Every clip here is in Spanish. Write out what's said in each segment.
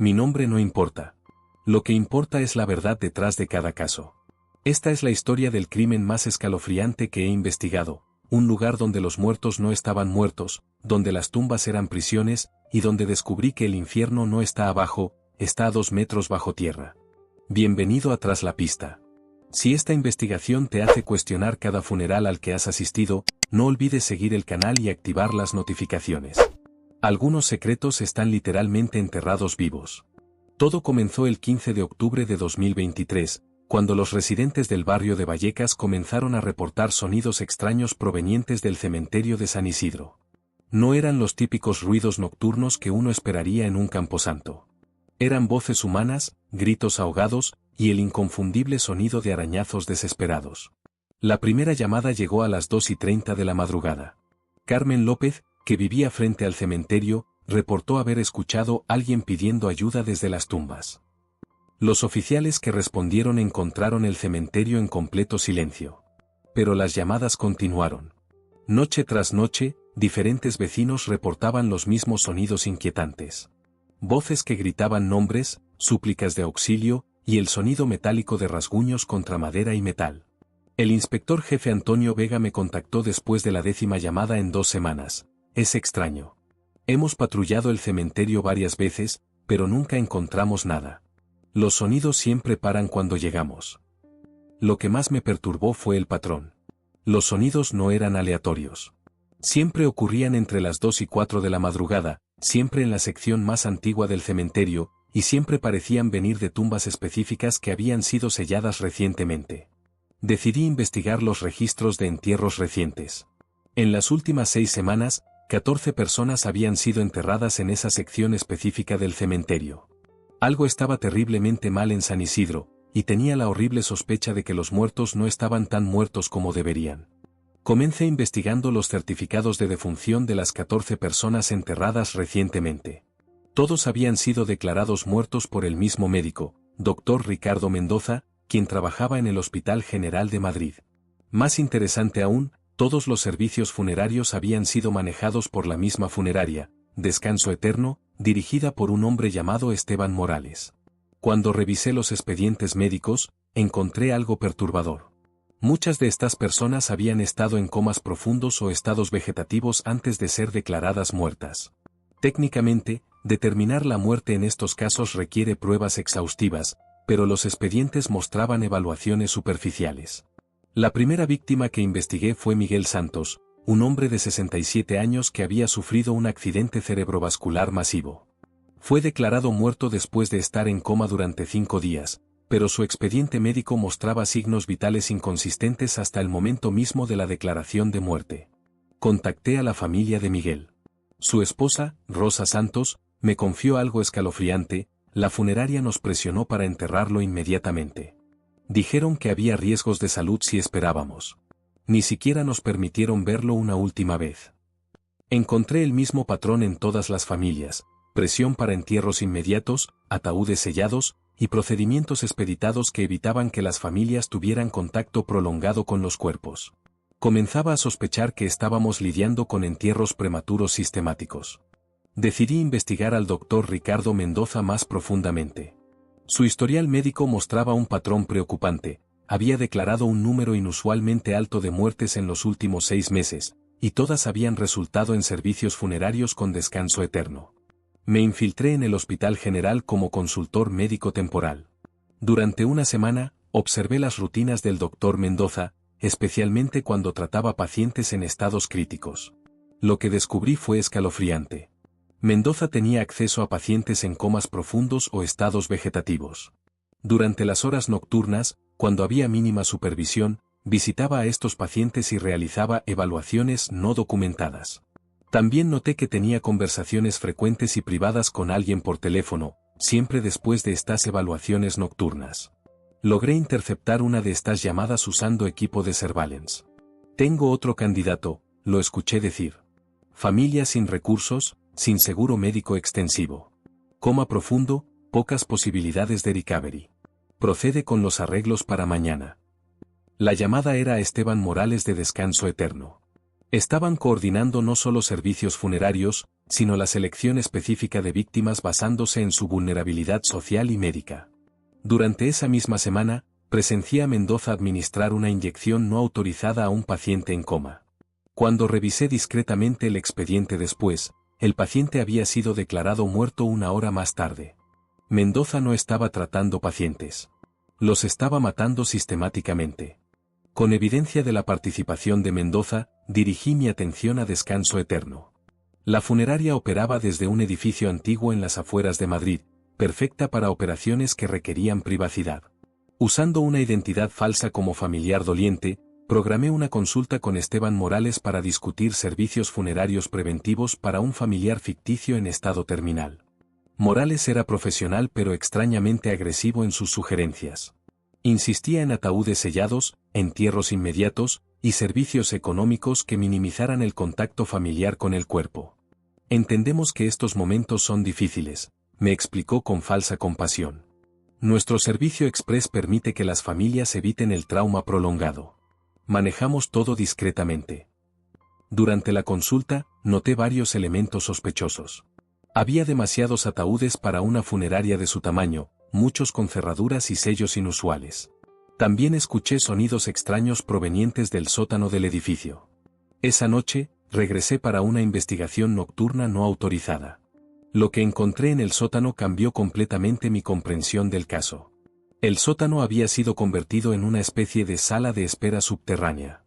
Mi nombre no importa. Lo que importa es la verdad detrás de cada caso. Esta es la historia del crimen más escalofriante que he investigado, un lugar donde los muertos no estaban muertos, donde las tumbas eran prisiones, y donde descubrí que el infierno no está abajo, está a 2 metros bajo tierra. Bienvenido a Tras la Pista. Si esta investigación te hace cuestionar cada funeral al que has asistido, no olvides seguir el canal y activar las notificaciones. Algunos secretos están literalmente enterrados vivos. Todo comenzó el 15 de octubre de 2023, cuando los residentes del barrio de Vallecas comenzaron a reportar sonidos extraños provenientes del cementerio de San Isidro. No eran los típicos ruidos nocturnos que uno esperaría en un camposanto. Eran voces humanas, gritos ahogados, y el inconfundible sonido de arañazos desesperados. La primera llamada llegó a las 2:30 de la madrugada. Carmen López, que vivía frente al cementerio, reportó haber escuchado a alguien pidiendo ayuda desde las tumbas. Los oficiales que respondieron encontraron el cementerio en completo silencio. Pero las llamadas continuaron. Noche tras noche, diferentes vecinos reportaban los mismos sonidos inquietantes. Voces que gritaban nombres, súplicas de auxilio, y el sonido metálico de rasguños contra madera y metal. El inspector jefe Antonio Vega me contactó después de la 10ª llamada en 2 semanas. Es extraño. Hemos patrullado el cementerio varias veces, pero nunca encontramos nada. Los sonidos siempre paran cuando llegamos. Lo que más me perturbó fue el patrón. Los sonidos no eran aleatorios. Siempre ocurrían entre las 2 y 4 de la madrugada, siempre en la sección más antigua del cementerio, y siempre parecían venir de tumbas específicas que habían sido selladas recientemente. Decidí investigar los registros de entierros recientes. En las últimas 6 semanas, 14 personas habían sido enterradas en esa sección específica del cementerio. Algo estaba terriblemente mal en San Isidro, y tenía la horrible sospecha de que los muertos no estaban tan muertos como deberían. Comencé investigando los certificados de defunción de las 14 personas enterradas recientemente. Todos habían sido declarados muertos por el mismo médico, Dr. Ricardo Mendoza, quien trabajaba en el Hospital General de Madrid. Más interesante aún, todos los servicios funerarios habían sido manejados por la misma funeraria, Descanso Eterno, dirigida por un hombre llamado Esteban Morales. Cuando revisé los expedientes médicos, encontré algo perturbador. Muchas de estas personas habían estado en comas profundos o estados vegetativos antes de ser declaradas muertas. Técnicamente, determinar la muerte en estos casos requiere pruebas exhaustivas, pero los expedientes mostraban evaluaciones superficiales. La primera víctima que investigué fue Miguel Santos, un hombre de 67 años que había sufrido un accidente cerebrovascular masivo. Fue declarado muerto después de estar en coma durante 5 días, pero su expediente médico mostraba signos vitales inconsistentes hasta el momento mismo de la declaración de muerte. Contacté a la familia de Miguel. Su esposa, Rosa Santos, me confió algo escalofriante: la funeraria nos presionó para enterrarlo inmediatamente. Dijeron que había riesgos de salud si esperábamos. Ni siquiera nos permitieron verlo una última vez. Encontré el mismo patrón en todas las familias: presión para entierros inmediatos, ataúdes sellados, y procedimientos expeditados que evitaban que las familias tuvieran contacto prolongado con los cuerpos. Comenzaba a sospechar que estábamos lidiando con entierros prematuros sistemáticos. Decidí investigar al Dr. Ricardo Mendoza más profundamente. Su historial médico mostraba un patrón preocupante: había declarado un número inusualmente alto de muertes en los últimos 6 meses, y todas habían resultado en servicios funerarios con Descanso Eterno. Me infiltré en el Hospital General como consultor médico temporal. Durante una semana, observé las rutinas del Dr. Mendoza, especialmente cuando trataba pacientes en estados críticos. Lo que descubrí fue escalofriante. Mendoza tenía acceso a pacientes en comas profundos o estados vegetativos. Durante las horas nocturnas, cuando había mínima supervisión, visitaba a estos pacientes y realizaba evaluaciones no documentadas. También noté que tenía conversaciones frecuentes y privadas con alguien por teléfono, siempre después de estas evaluaciones nocturnas. Logré interceptar una de estas llamadas usando equipo de surveillance. Tengo otro candidato, lo escuché decir. Familia sin recursos, sin seguro médico extensivo. Coma profundo, pocas posibilidades de recovery. Procede con los arreglos para mañana. La llamada era a Esteban Morales de Descanso Eterno. Estaban coordinando no solo servicios funerarios, sino la selección específica de víctimas basándose en su vulnerabilidad social y médica. Durante esa misma semana, presencié a Mendoza administrar una inyección no autorizada a un paciente en coma. Cuando revisé discretamente el expediente después, el paciente había sido declarado muerto una hora más tarde. Mendoza no estaba tratando pacientes. Los estaba matando sistemáticamente. Con evidencia de la participación de Mendoza, dirigí mi atención a Descanso Eterno. La funeraria operaba desde un edificio antiguo en las afueras de Madrid, perfecta para operaciones que requerían privacidad. Usando una identidad falsa como familiar doliente, programé una consulta con Esteban Morales para discutir servicios funerarios preventivos para un familiar ficticio en estado terminal. Morales era profesional pero extrañamente agresivo en sus sugerencias. Insistía en ataúdes sellados, entierros inmediatos, y servicios económicos que minimizaran el contacto familiar con el cuerpo. Entendemos que estos momentos son difíciles, me explicó con falsa compasión. Nuestro servicio express permite que las familias eviten el trauma prolongado. Manejamos todo discretamente. Durante la consulta, noté varios elementos sospechosos. Había demasiados ataúdes para una funeraria de su tamaño, muchos con cerraduras y sellos inusuales. También escuché sonidos extraños provenientes del sótano del edificio. Esa noche, regresé para una investigación nocturna no autorizada. Lo que encontré en el sótano cambió completamente mi comprensión del caso. El sótano había sido convertido en una especie de sala de espera subterránea.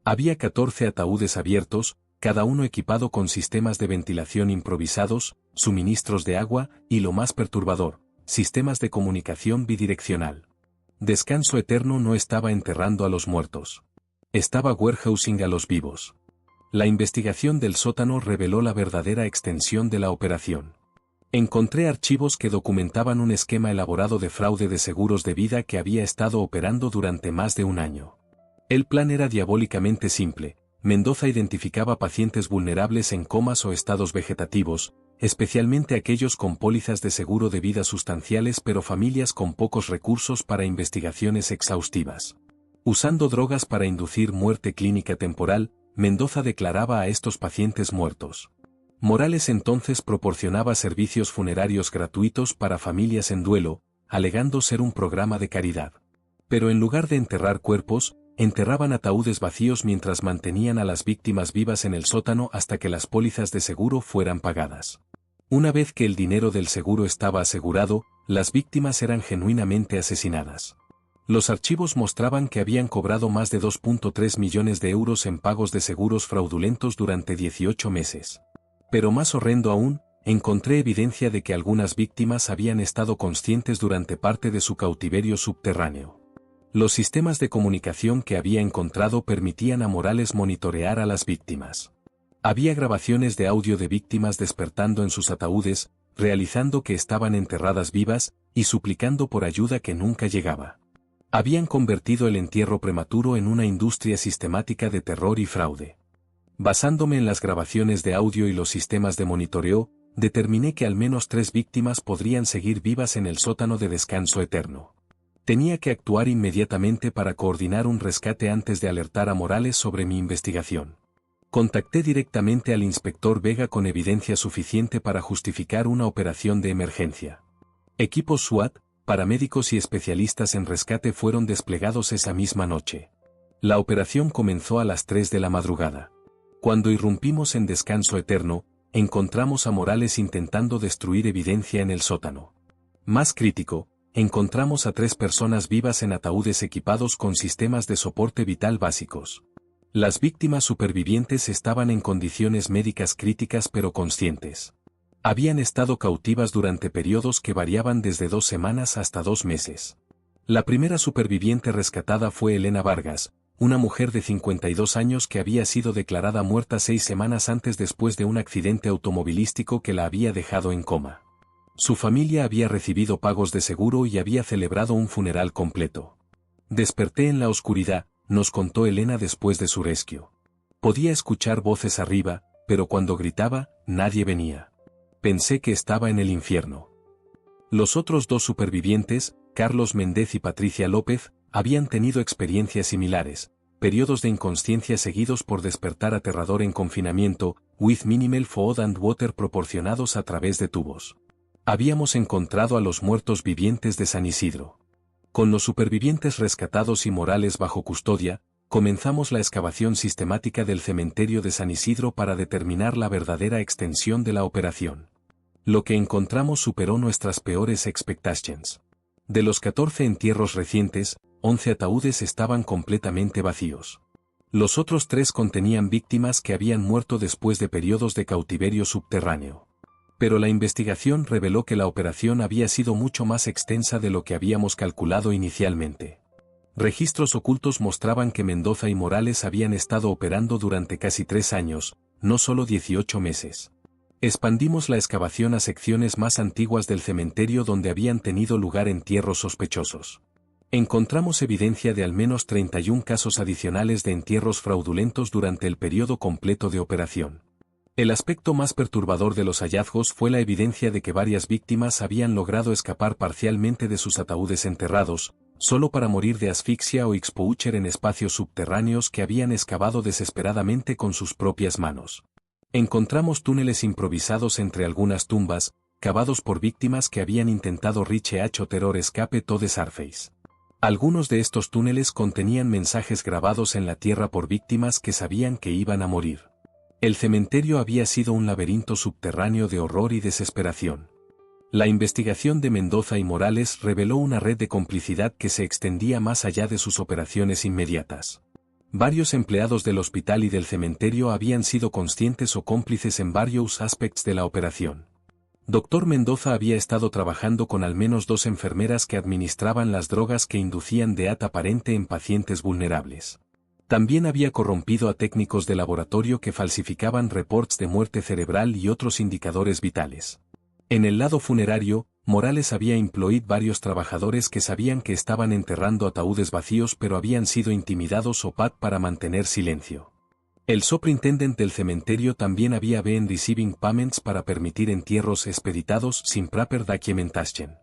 Había 14 ataúdes abiertos, cada uno equipado con sistemas de ventilación improvisados, suministros de agua y, lo más perturbador, sistemas de comunicación bidireccional. Descanso Eterno no estaba enterrando a los muertos. Estaba warehousing a los vivos. La investigación del sótano reveló la verdadera extensión de la operación. Encontré archivos que documentaban un esquema elaborado de fraude de seguros de vida que había estado operando durante más de un año. El plan era diabólicamente simple. Mendoza identificaba pacientes vulnerables en comas o estados vegetativos, especialmente aquellos con pólizas de seguro de vida sustanciales pero familias con pocos recursos para investigaciones exhaustivas. Usando drogas para inducir muerte clínica temporal, Mendoza declaraba a estos pacientes muertos. Morales entonces proporcionaba servicios funerarios gratuitos para familias en duelo, alegando ser un programa de caridad. Pero en lugar de enterrar cuerpos, enterraban ataúdes vacíos mientras mantenían a las víctimas vivas en el sótano hasta que las pólizas de seguro fueran pagadas. Una vez que el dinero del seguro estaba asegurado, las víctimas eran genuinamente asesinadas. Los archivos mostraban que habían cobrado más de 2.3 millones de euros en pagos de seguros fraudulentos durante 18 meses. Pero más horrendo aún, encontré evidencia de que algunas víctimas habían estado conscientes durante parte de su cautiverio subterráneo. Los sistemas de comunicación que había encontrado permitían a Morales monitorear a las víctimas. Había grabaciones de audio de víctimas despertando en sus ataúdes, realizando que estaban enterradas vivas, y suplicando por ayuda que nunca llegaba. Habían convertido el entierro prematuro en una industria sistemática de terror y fraude. Basándome en las grabaciones de audio y los sistemas de monitoreo, determiné que al menos 3 víctimas podrían seguir vivas en el sótano de Descanso Eterno. Tenía que actuar inmediatamente para coordinar un rescate antes de alertar a Morales sobre mi investigación. Contacté directamente al inspector Vega con evidencia suficiente para justificar una operación de emergencia. Equipos SWAT, paramédicos y especialistas en rescate fueron desplegados esa misma noche. La operación comenzó a las 3 de la madrugada. Cuando irrumpimos en Descanso Eterno, encontramos a Morales intentando destruir evidencia en el sótano. Más crítico, encontramos a 3 personas vivas en ataúdes equipados con sistemas de soporte vital básicos. Las víctimas supervivientes estaban en condiciones médicas críticas pero conscientes. Habían estado cautivas durante periodos que variaban desde 2 semanas hasta 2 meses. La primera superviviente rescatada fue Elena Vargas, una mujer de 52 años que había sido declarada muerta 6 semanas antes después de un accidente automovilístico que la había dejado en coma. Su familia había recibido pagos de seguro y había celebrado un funeral completo. Desperté en la oscuridad, nos contó Elena después de su rescue. Podía escuchar voces arriba, pero cuando gritaba, nadie venía. Pensé que estaba en el infierno. Los otros 2 supervivientes, Carlos Méndez y Patricia López, habían tenido experiencias similares, periodos de inconsciencia seguidos por despertar aterrador en confinamiento, with minimal food and water proporcionados a través de tubos. Habíamos encontrado a los muertos vivientes de San Isidro. Con los supervivientes rescatados y Morales bajo custodia, comenzamos la excavación sistemática del cementerio de San Isidro para determinar la verdadera extensión de la operación. Lo que encontramos superó nuestras peores expectations. De los 14 entierros recientes, 11 ataúdes estaban completamente vacíos. Los otros 3 contenían víctimas que habían muerto después de periodos de cautiverio subterráneo. Pero la investigación reveló que la operación había sido mucho más extensa de lo que habíamos calculado inicialmente. Registros ocultos mostraban que Mendoza y Morales habían estado operando durante casi 3 años, no solo 18 meses. Expandimos la excavación a secciones más antiguas del cementerio donde habían tenido lugar entierros sospechosos. Encontramos evidencia de al menos 31 casos adicionales de entierros fraudulentos durante el periodo completo de operación. El aspecto más perturbador de los hallazgos fue la evidencia de que varias víctimas habían logrado escapar parcialmente de sus ataúdes enterrados, solo para morir de asfixia o exposure en espacios subterráneos que habían excavado desesperadamente con sus propias manos. Encontramos túneles improvisados entre algunas tumbas, cavados por víctimas que habían intentado reach o terror escape to the surface. Algunos de estos túneles contenían mensajes grabados en la tierra por víctimas que sabían que iban a morir. El cementerio había sido un laberinto subterráneo de horror y desesperación. La investigación de Mendoza y Morales reveló una red de complicidad que se extendía más allá de sus operaciones inmediatas. Varios empleados del hospital y del cementerio habían sido conscientes o cómplices en varios aspectos de la operación. Dr. Mendoza había estado trabajando con al menos 2 enfermeras que administraban las drogas que inducían death aparente en pacientes vulnerables. También había corrompido a técnicos de laboratorio que falsificaban reports de muerte cerebral y otros indicadores vitales. En el lado funerario, Morales había empleado varios trabajadores que sabían que estaban enterrando ataúdes vacíos pero habían sido intimidados o para mantener silencio. El superintendent del cementerio también había been receiving payments para permitir entierros expeditados sin proper documentation.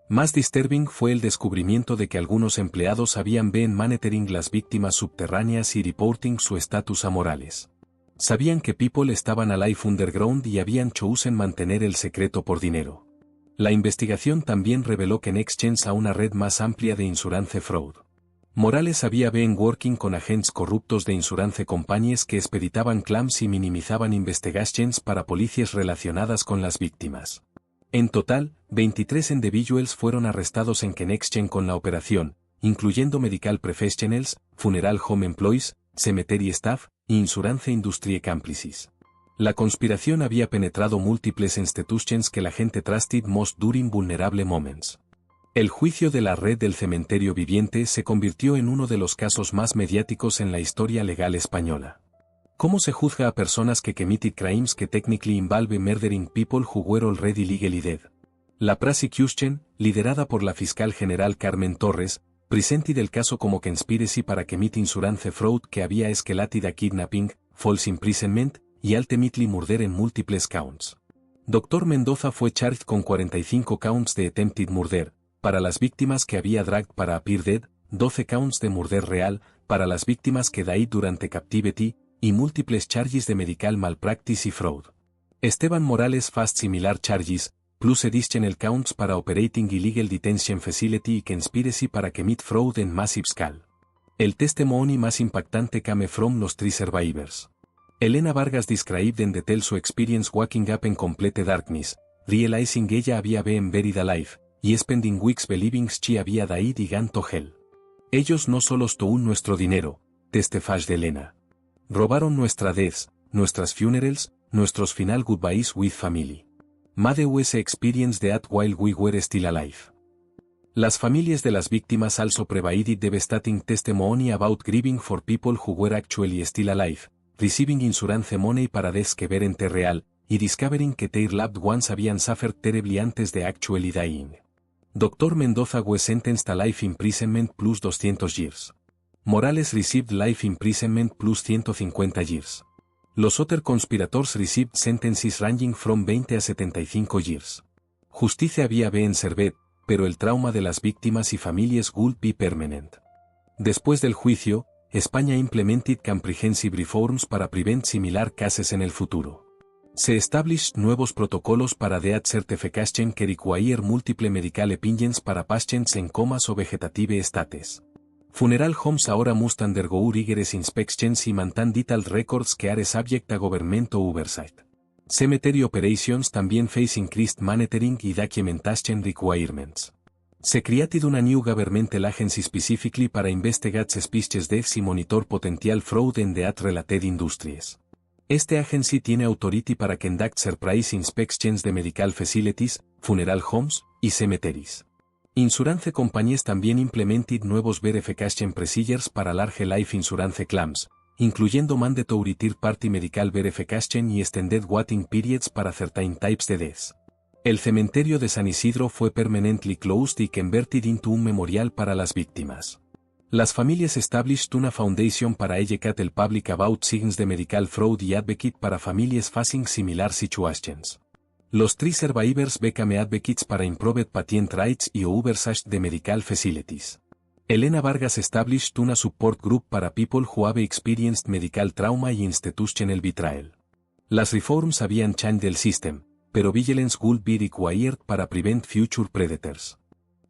Más disturbing fue el descubrimiento de que algunos empleados habían been monitoring las víctimas subterráneas y reporting su estatus a Morales. Sabían que people estaban alive underground y habían chosen mantener el secreto por dinero. La investigación también reveló que en exchange a una red más amplia de insurance fraud. Morales había been working con agentes corruptos de insurance companies que expeditaban claims y minimizaban investigations para policías relacionadas con las víctimas. En total, 23 individuals fueron arrestados en connection con la operación, incluyendo medical professionals, funeral home employees, cemetery staff, e insurance industry accomplices. La conspiración había penetrado múltiples institutions que la gente trusted most during vulnerable moments. El juicio de la red del cementerio viviente se convirtió en uno de los casos más mediáticos en la historia legal española. ¿Cómo se juzga a personas que committed crimes que technically involve murdering people who were already legally dead? La prosecution, liderada por la fiscal general Carmen Torres, presented el caso como conspiracy para commit insurance fraud que había escalated a kidnapping, false imprisonment y ultimately murder en múltiples counts. Dr. Mendoza fue charged con 45 counts de attempted murder, para las víctimas que había dragged para appear dead, 12 counts de murder real, para las víctimas que died durante captivity, y múltiples charges de medical malpractice y fraud. Esteban Morales faced similar charges, plus additional counts para operating illegal detention facility y conspiracy para commit fraud en massive scale. El testimony más impactante came from los 3 survivors. Elena Vargas described en detail su experience waking up en complete darkness, realizing ella había been buried alive, y spending weeks believing she había died y gone to hell. Ellos no solo stole nuestro dinero, testified de Elena. Robaron nuestra deaths, nuestras funerals, nuestros final goodbyes with family. Made us experience that while we were still alive. Las familias de las víctimas also provided devastating testimony about grieving for people who were actually still alive, receiving insurance money para deaths que weren't real, y discovering que their loved ones habían suffered terribly antes de actually dying. Dr. Mendoza was sentenced a life imprisonment plus 200 years. Morales received life imprisonment plus 150 years. Los other conspirators received sentences ranging from 20 a 75 years. Justicia había been served, pero el trauma de las víctimas y familias would be permanent. Después del juicio, España implemented comprehensive reforms para prevent similar cases en el futuro. Se established nuevos protocolos para death certification que require multiple medical opinions para patients en comas o vegetative states. Funeral homes ahora must undergo rigorous inspections y maintain detailed records que are subject a government oversight. Cemetery operations también face increased monitoring y documentation requirements. Se created una new governmental agency specifically para investigate suspicious deaths y monitor potential fraud en death-related industries. Este agency tiene authority para conduct surprise inspections de medical facilities, funeral homes y cemeteries. Insurance companies también implemented nuevos verification procedures para large life insurance claims, incluyendo mandatory third-party medical verification y extended waiting periods para certain types de deaths. El cementerio de San Isidro fue permanently closed y converted into un memorial para las víctimas. Las familias established una foundation para educate el public about signs de medical fraud y advocate para familias facing similar situations. Los 3 survivors became advocates para improved patient rights y oversight de medical facilities. Elena Vargas established una support group para people who have experienced medical trauma y institutional betrayal. Las reforms habían changed el system, pero vigilance would be required para prevent future predators.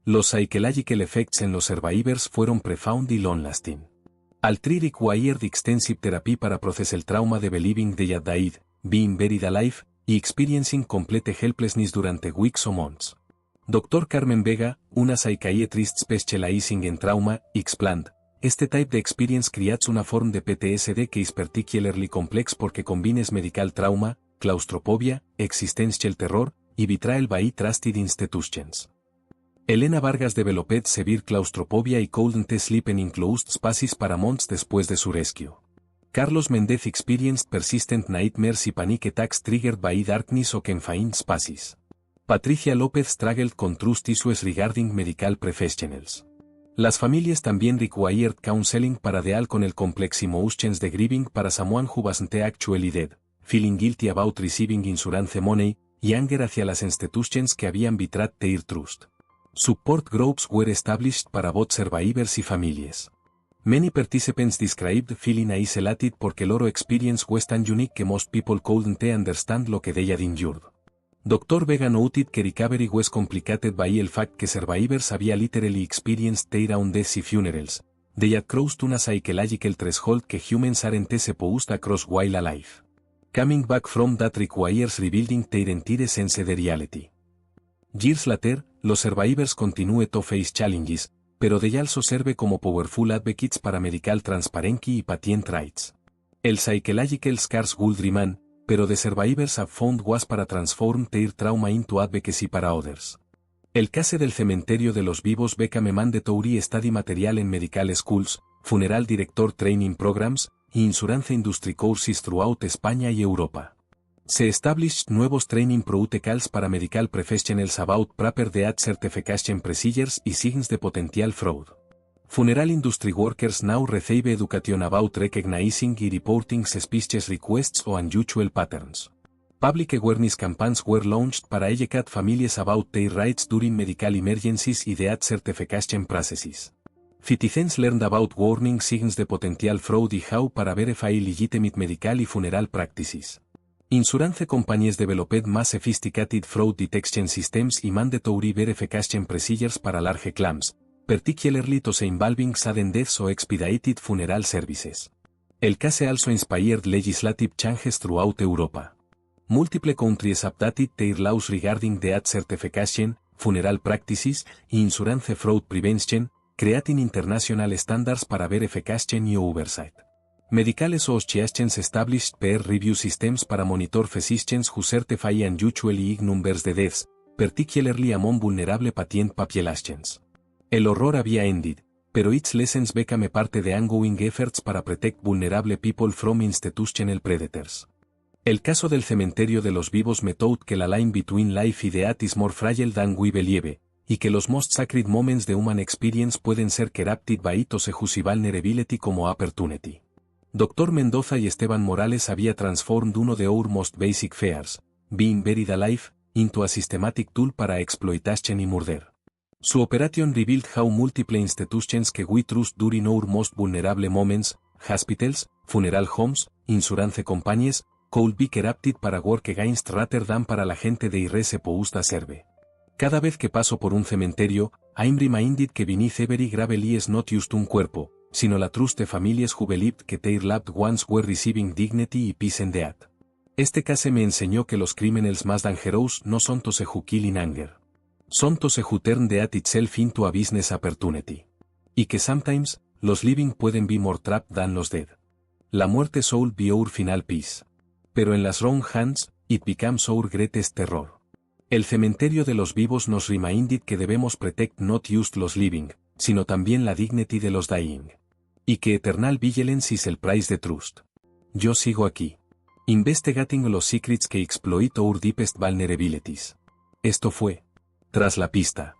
Los psychological effects en los survivors fueron profound y long-lasting. Al 3 required extensive therapy para process el trauma de believing they had died, being buried alive, y experiencing complete helplessness durante weeks o months. Dr. Carmen Vega, una psychiatrist specializing en trauma, explained, este type de experience creates una form de PTSD que is particularly complex porque combines medical trauma, claustrofobia, existential terror, y betrayal by trusted institutions. Elena Vargas developed severe claustrophobia y couldn't sleep in enclosed spaces para months después de su rescue. Carlos Méndez experienced persistent nightmares y panic attacks triggered by darkness o confined spaces. Patricia López struggled con trust issues regarding medical professionals. Las familias también required counseling para deal con el complex emotions de grieving para someone who wasn't actually dead, feeling guilty about receiving insurance money, y anger hacia las institutions que habían betrayed their trust. Support groups were established para both survivors y familias. Many participants described feeling isolated porque loro experience was tan unique que most people couldn't understand lo que they had endured. Dr. Vega noted que recovery was complicated by el fact que survivors había literally experienced their own deaths y funerals. They had crossed una psychological threshold que humans aren't supposed to cross while alive. Coming back from that requires rebuilding their entire sense de reality. Years later, los survivors continue to face challenges, pero they also serve como powerful advocates para medical transparency y patient rights. El psychological scars would remain, pero the survivors have found ways para transform their trauma into advocacy para others. El case del cementerio de los vivos became mandatory study material en medical schools, funeral director training programs, y insurance industry courses throughout España y Europa. Se established nuevos training protocols para medical professionals about proper death certification procedures y signs de potential fraud. Funeral industry workers now receive education about recognizing y reporting suspicious requests o unusual patterns. Public awareness campaigns were launched para educate families about their rights during medical emergencies y death certification processes. Citizens learned about warning signs de potential fraud y how para verify legitimate medical y funeral practices. Insurance companies developed más sophisticated fraud detection systems y mandatory verification procedures para large claims, particularly those involving sudden deaths o expedited funeral services. El case also inspired legislative changes throughout Europa. Multiple countries updated their laws regarding death certification, funeral practices, y insurance fraud prevention, creating international standards para verification y oversight. Medical associations established peer review systems para monitor physicians who certify unusually high numbers de deaths, particularly among vulnerable patient populations. El horror había ended, pero its lessons became parte de ongoing efforts para protect vulnerable people from institutional predators. El caso del cementerio de los vivos me taught que la line between life y death is more fragile than we believe, y que los most sacred moments de human experience pueden ser corrupted by its huge vulnerability como opportunity. Dr. Mendoza y Esteban Morales había transformed uno de our most basic fears, being buried alive, into a systematic tool para exploitation y murder. Su operation revealed how multiple institutions que we trust during our most vulnerable moments, hospitals, funeral homes, insurance companies, could be corrupted para work against rather than para la gente de irre supposed to serve. Cada vez que paso por un cementerio, I'm reminded que beneath every gravel is not just un cuerpo, sino la trust de families who believed que their loved ones were receiving dignity y peace in death. Este case me enseñó que los criminals más dangerous no son those who kill in anger. Son those who turn death itself into a business opportunity. Y que sometimes, los living pueden be more trapped than los dead. La muerte soul be our final peace. Pero en las wrong hands, it becomes our greatest terror. El cementerio de los vivos nos reminded que debemos protect not just los living, sino también la dignity de los dying. Y que eternal vigilance is el price de trust. Yo sigo aquí. Investigating los secrets que exploit our deepest vulnerabilities. Esto fue Tras la pista.